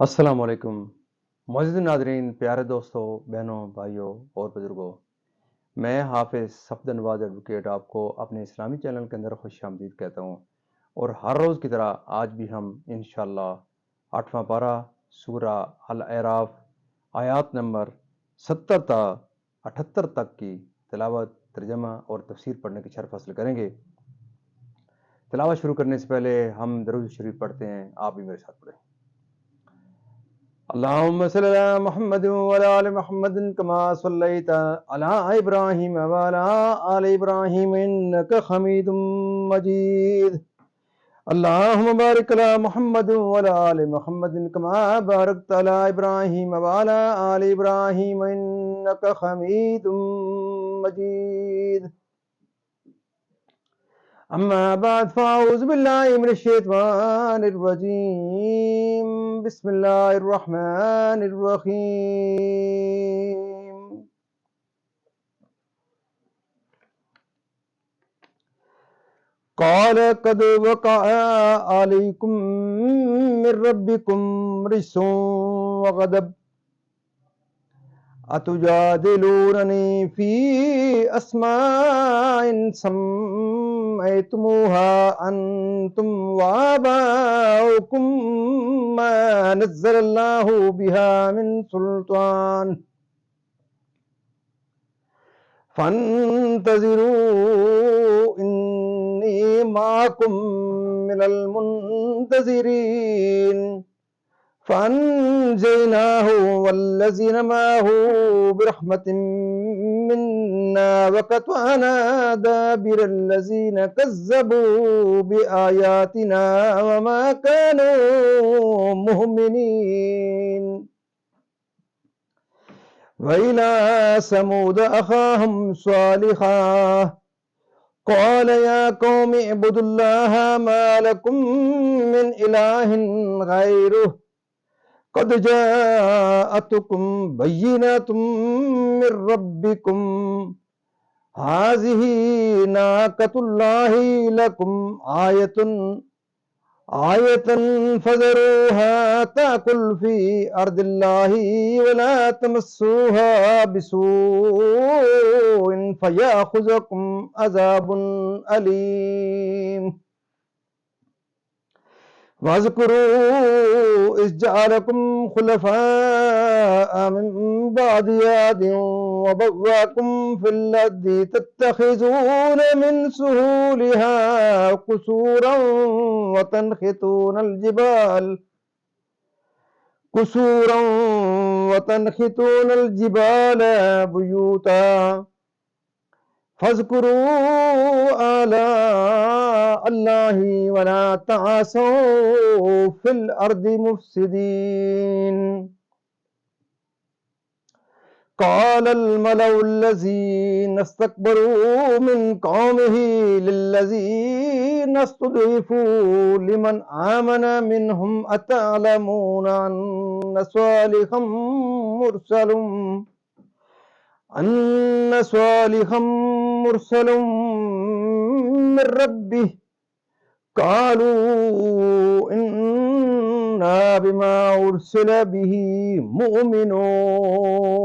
السلام علیکم معزز ناظرین، پیارے دوستوں، بہنوں، بھائیوں اور بزرگوں، میں حافظ صفد نواز ایڈوکیٹ آپ کو اپنے اسلامی چینل کے اندر خوش آمدید کہتا ہوں، اور ہر روز کی طرح آج بھی ہم انشاءاللہ 8واں پارہ سورہ الاعراف آیات نمبر 70 تا 78 تک کی تلاوت، ترجمہ اور تفسیر پڑھنے کی شرف حاصل کریں گے۔ تلاوت شروع کرنے سے پہلے ہم درود شریف پڑھتے ہیں، آپ بھی میرے ساتھ پڑھیں۔ اللهم صل على محمد وعلى آل محمد كما صليت على إبراهيم وعلى آل إبراهيم إنك حميد مجيد. اللهم بارك على محمد وعلى آل محمد كما باركت على إبراهيم وعلى آل إبراهيم إنك حميد مجيد. أما بعد فأعوذ بالله من الشيطان الرجيم. بسم الله الرحمن الرحيم. قال قد وقع عليكم من ربكم رجس وغضب أتجادلونني في أسماء سميتموها أنتم وآباؤكم ما نزل الله بها من سلطان فانتظروا إني معكم من المنتظرين. فأنجيناه والذين معه برحمة منا وقطعنا دابر الذين كذبوا بآياتنا وما كانوا مؤمنين. وإلى ثمود أخاهم صالحا قال يا قوم اعبدوا الله ما لكم من إله غيره قد جاءتكم بينة من ربكم هذه ناقة الله لكم آية فذروها تأكل في أرض الله ولا تمسوها بسوء فيأخذكم عذاب أليم. واذكروا إذ جعلكم خلفاء من بعد عاد وبوأكم في الأرض تتخذون من سهولها قصورا وتنحتون الجبال بيوتا فاذكروا آلاء الله ولا تعثوا في الأرض مفسدين. قال الملأ الذين استكبروا من قومه للذين استضعفوا لمن آمن منهم أتعلمون أن صالحا مرسل من ربه قالوا إنا بما أرسل به مؤمنون.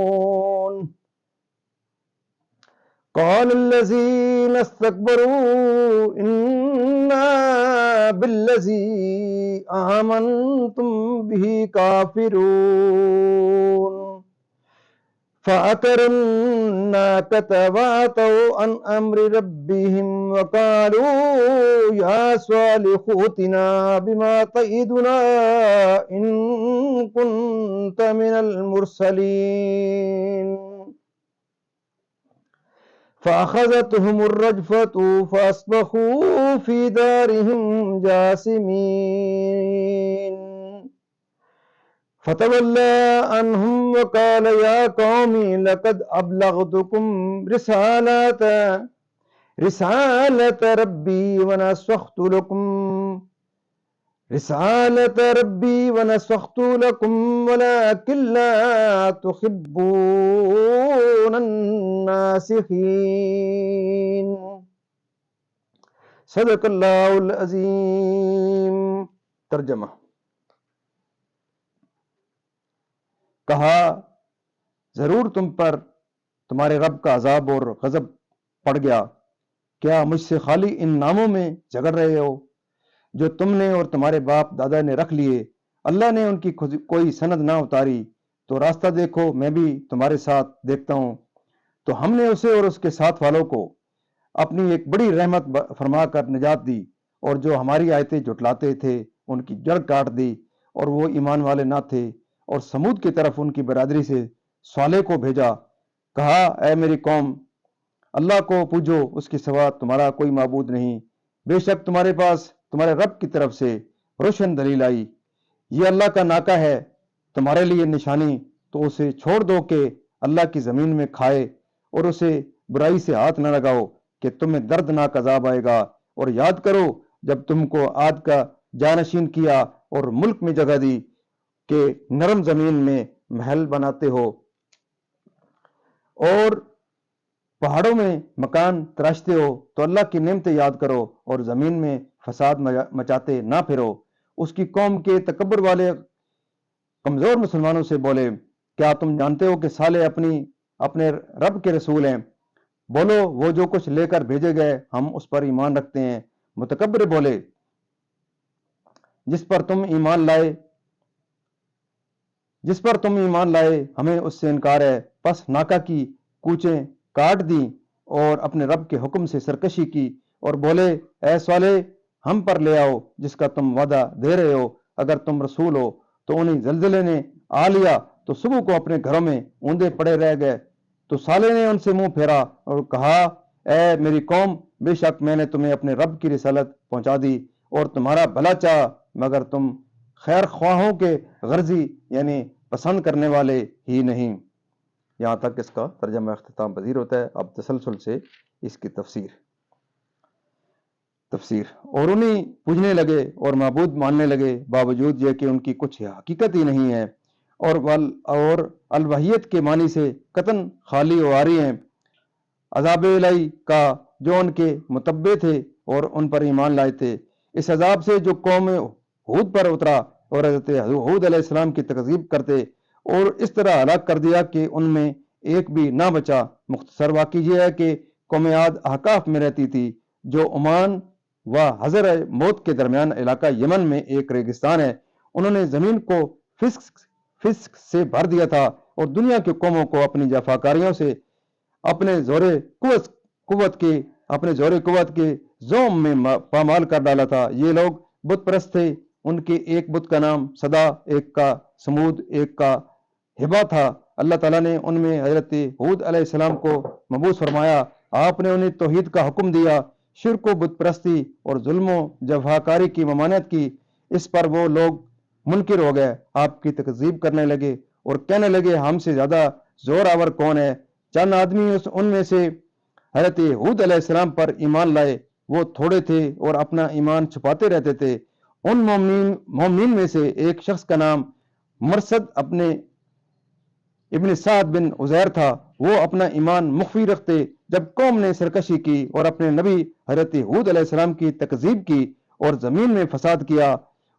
قال الذين استكبروا إنا بالذي آمنتم به كافرون. فأتروا الناقة وعتوا عن أمر ربهم وقالوا يا صالح ائتنا بما تعدنا إن كنت من المرسلين. فأخذتهم الرجفة فأصبحوا في دارهم جاثمين. فتولى عنهم وقال يا قوم لقد أبلغتكم رسالة ربي ونصحت لكم ولكن لا تحبون الناصحين. صدق اللہ العظیم. ترجمہ: کہا ضرور تم پر تمہارے رب کا عذاب اور غضب پڑ گیا، کیا مجھ سے خالی ان ناموں میں جھگڑ رہے ہو جو تم نے اور تمہارے باپ دادا نے رکھ لیے؟ اللہ نے ان کی کوئی سند نہ اتاری، تو راستہ دیکھو، میں بھی تمہارے ساتھ دیکھتا ہوں۔ تو ہم نے اسے اور اس کے ساتھ والوں کو اپنی ایک بڑی رحمت فرما کر نجات دی، اور جو ہماری آیتیں جھٹلاتے تھے ان کی جڑ کاٹ دی، اور وہ ایمان والے نہ تھے۔ اور سمود کی طرف ان کی برادری سے صالح کو بھیجا، کہا اے میری قوم، اللہ کو پوجو، اس کے سوا تمہارا کوئی معبود نہیں، بے شک تمہارے پاس تمہارے رب کی طرف سے روشن دلیل آئی، یہ اللہ کا ناکہ ہے تمہارے لیے نشانی، تو اسے چھوڑ دو کہ اللہ کی زمین میں کھائے، اور اسے برائی سے ہاتھ نہ لگاؤ کہ تمہیں دردناک عذاب آئے گا۔ اور یاد کرو جب تم کو عاد کا جانشین کیا اور ملک میں جگہ دی کہ نرم زمین میں محل بناتے ہو اور پہاڑوں میں مکان تراشتے ہو، تو اللہ کی نعمتیں یاد کرو اور زمین میں فساد مچاتے نہ پھرو۔ اس کی قوم کے تکبر والے کمزور مسلمانوں سے بولے، کیا تم جانتے ہو کہ صالح اپنے رب کے رسول ہیں؟ بولو وہ جو کچھ لے کر بھیجے گئے ہم اس پر ایمان رکھتے ہیں۔ متکبر بولے، جس پر تم ایمان لائے ہمیں اس سے انکار ہے۔ پس ناکا کی کوچیں کاٹ دیں اور اپنے رب کے حکم سے سرکشی کی، اور بولے اے صالح، ہم پر لے آؤ جس کا تم وعدہ دے رہے ہو، اگر تم رسول ہو۔ تو انہیں زلزلے نے آ لیا تو صبح کو اپنے گھروں میں اوندے پڑے رہ گئے۔ تو صالح نے ان سے منہ پھیرا اور کہا اے میری قوم، بے شک میں نے تمہیں اپنے رب کی رسالت پہنچا دی اور تمہارا بھلا چاہا، مگر تم خیر خواہوں کے غرضی یعنی پسند کرنے والے ہی نہیں۔ یہاں تک اس کا ترجمہ اختتام پذیر ہوتا ہے۔ اب تسلسل سے اس کی تفسیر اور انہیں پوجنے لگے اور معبود ماننے لگے، باوجود یہ کہ ان کی کچھ حقیقت ہی نہیں ہے، اور الوحیت کے معنی سے قطعاً خالی و عاری ہیں، عذاب الہی کا جو ان کے متبع تھے اور ان پر ایمان لائے تھے۔ اس عذاب سے جو قوم ہود پر اترا اور حضرت ہود علیہ السلام کی تکذیب کرتے، اور اس طرح ہلاک کر دیا کہ ان میں ایک بھی نہ بچا۔ مختصر واقعہ یہ ہے کہ قوم عاد احقاف میں رہتی تھی، جو عمان و حضر موت کے درمیان علاقہ یمن میں ایک ریگستان ہے۔ انہوں نے زمین کو فسق سے بھر دیا تھا اور دنیا کی قوموں کو اپنی جفاکاریوں سے اپنے زور قوت کے زوم میں پامال کر ڈالا تھا۔ یہ لوگ بت پرست تھے، ان کے ایک بت کا نام صدا، ایک کا سمود، ایک کا ہبا تھا۔ اللہ تعالیٰ نے ان میں حضرت ہود علیہ السلام کو مبعوث فرمایا، آپ نے انہیں توحید کا حکم دیا، شرک و بت پرستی اور ظلم و جفاکاری کی ممانعت کی۔ اس پر وہ لوگ منکر ہو گئے، آپ کی تکذیب کرنے لگے اور کہنے لگے ہم سے زیادہ زور آور کون ہے؟ چند آدمی ان میں سے حضرت ہود علیہ السلام پر ایمان لائے، وہ تھوڑے تھے اور اپنا ایمان چھپاتے رہتے تھے۔ ان مومنین میں سے ایک شخص کا نام مرصد ابن سعد بن عزیر تھا، وہ اپنا ایمان مخفی رکھتے۔ جب قوم نے سرکشی کی اور اپنے نبی حضرت ہود علیہ السلام کی تکذیب کی اور زمین میں فساد کیا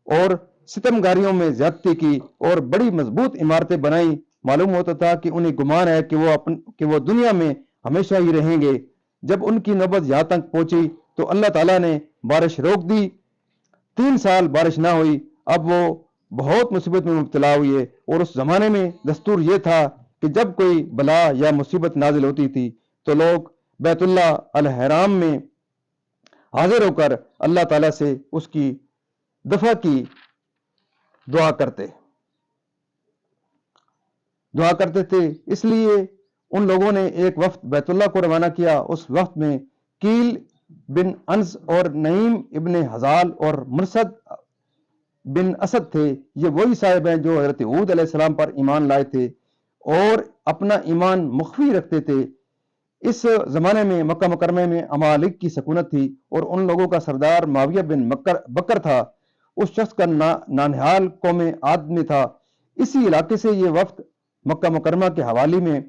اور ستمگاریوں میں زیادتی کی اور بڑی مضبوط عمارتیں بنائیں، معلوم ہوتا تھا کہ انہیں گمان ہے کہ وہ دنیا میں ہمیشہ ہی رہیں گے۔ جب ان کی نوبت یہاں تک پہنچی تو اللہ تعالیٰ نے بارش روک دی، 3 سال بارش نہ ہوئی۔ اب وہ بہت مصیبت میں مبتلا ہوئے، اور اس زمانے میں دستور یہ تھا کہ جب کوئی بلا یا مصیبت نازل ہوتی تھی تو لوگ بیت اللہ الحرام میں حاضر ہو کر اللہ تعالیٰ سے اس کی دفع کی دعا کرتے تھے۔ اس لیے ان لوگوں نے ایک وفد بیت اللہ کو روانہ کیا۔ اس وفد میں کیل بن انس اور نعیم ابن حزال اور مرصد بن اسد تھے۔ یہ وہی صاحب ہیں جو حضرت ہود علیہ السلام پر ایمان لائے تھے اور اپنا ایمان مخفی رکھتے تھے۔ اس زمانے میں مکہ مکرمہ میں امالک کی سکونت تھی اور ان لوگوں کا سردار معاویہ بن بکر تھا۔ اس شخص کا نانحال قوم عاد میں تھا۔ اسی علاقے سے یہ وفد مکہ مکرمہ کے حوالی میں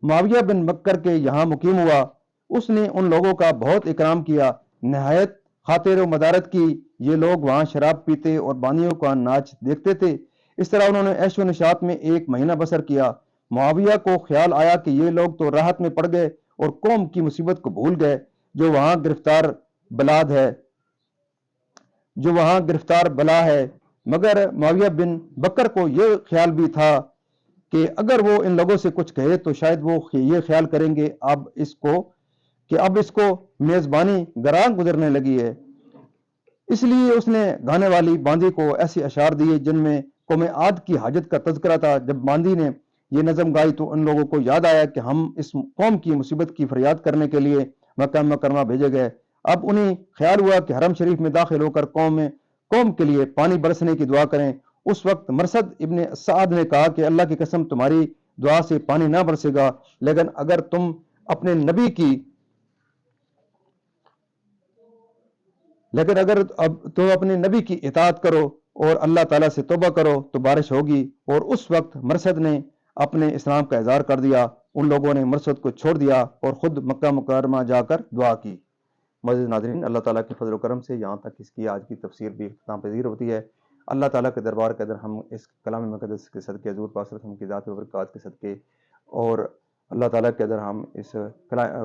معاویہ بن بکر کے یہاں مقیم ہوا۔ اس نے ان لوگوں کا بہت اکرام کیا، نہایت خاطر و مدارت کی۔ یہ لوگ وہاں شراب پیتے اور بانیوں کا ناچ دیکھتے تھے۔ اس طرح انہوں نے عیش و نشاط میں 1 مہینہ بسر کیا۔ معاویہ کو خیال آیا کہ یہ لوگ تو راحت میں پڑ گئے اور قوم کی مصیبت کو بھول گئے جو وہاں گرفتار بلا ہے۔ مگر معاویہ بن بکر کو یہ خیال بھی تھا کہ اگر وہ ان لوگوں سے کچھ کہے تو شاید وہ یہ خیال کریں گے اب اس کو میزبانی گراں گزرنے لگی ہے۔ اس لیے اس نے گانے والی باندی کو ایسے اشعار دیے جن میں قوم عاد کی حاجت کا تذکرہ تھا۔ جب باندی نے یہ نظم گائی تو ان لوگوں کو یاد آیا کہ ہم اس قوم کی مصیبت کی فریاد کرنے کے لیے مکہ مکرمہ بھیجے گئے۔ اب انہیں خیال ہوا کہ حرم شریف میں داخل ہو کر قوم کے لیے پانی برسنے کی دعا کریں۔ اس وقت مرثد ابن سعد نے کہا کہ اللہ کی قسم تمہاری دعا سے پانی نہ برسے گا، لیکن اگر تم اپنے نبی کی اطاعت کرو اور اللہ تعالیٰ سے توبہ کرو تو بارش ہوگی۔ اور اس وقت مرثد نے اپنے اسلام کا اظہار کر دیا۔ ان لوگوں نے مرثد کو چھوڑ دیا اور خود مکہ مکرمہ جا کر دعا کی۔ معزز ناظرین، اللہ تعالیٰ کے فضل و کرم سے یہاں تک اس کی آج کی تفسیر بھی اختتام پذیر ہوتی ہے۔ اللہ تعالیٰ کے دربار کے اندر ہم اس کلام مقدس کے صدقے، حضور پاک صلی اللہ علیہ وسلم کی ذات و برکات کے صدقے، اور اللہ تعالیٰ کے اندر ہم اس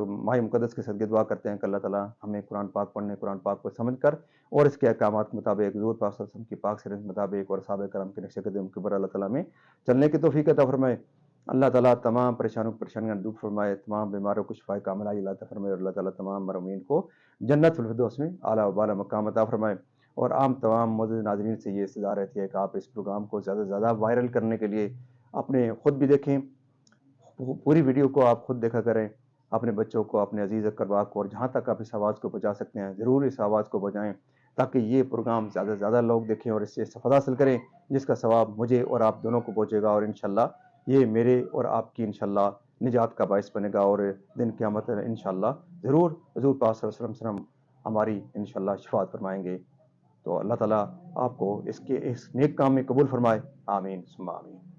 ماہ مقدس کے صدقے دعا کرتے ہیں کہ اللہ تعالیٰ ہمیں قرآن پاک پڑھنے، قرآن پاک کو سمجھ کر اور اس کے احکامات کے مطابق، حضور پاک صلی اللہ علیہ وسلم کی پاک سیرت کے مطابق اور صحابہ کرام کے نقش قدم کے اوپر اللہ تعالیٰ میں چلنے کی توفیق عطا فرمائے۔ اللہ تعالیٰ تمام پریشانیاں دور فرمائے، تمام بیماروں کو شفائے کاملہ عطا فرمائے، اور اللہ تعالیٰ تمام مرحومین کو جنت الفردوس میں اعلیٰ و بالا مقام عطا فرمائے۔ اور تمام معزز ناظرین سے یہ استدعا رہتی ہے کہ آپ اس پروگرام کو زیادہ سے زیادہ وائرل کرنے کے لیے اپنے خود بھی دیکھیں، پوری ویڈیو کو آپ خود دیکھا کریں، اپنے بچوں کو، اپنے عزیز اقربا کو، اور جہاں تک آپ اس آواز کو پہنچا سکتے ہیں ضرور اس آواز کو پہنچائیں تاکہ یہ پروگرام زیادہ سے زیادہ لوگ دیکھیں اور اس سے استفادہ حاصل کریں، جس کا ثواب مجھے اور آپ دونوں کو پہنچے گا، اور انشاءاللہ یہ میرے اور آپ کی انشاءاللہ نجات کا باعث بنے گا، اور دن قیامت انشاءاللہ ضرور حضور پاک صلی اللہ علیہ وسلم ہماری انشاءاللہ شفاعت فرمائیں گے۔ تو اللہ تعالیٰ آپ کو اس نیک کام میں قبول فرمائے، آمین ثم آمین۔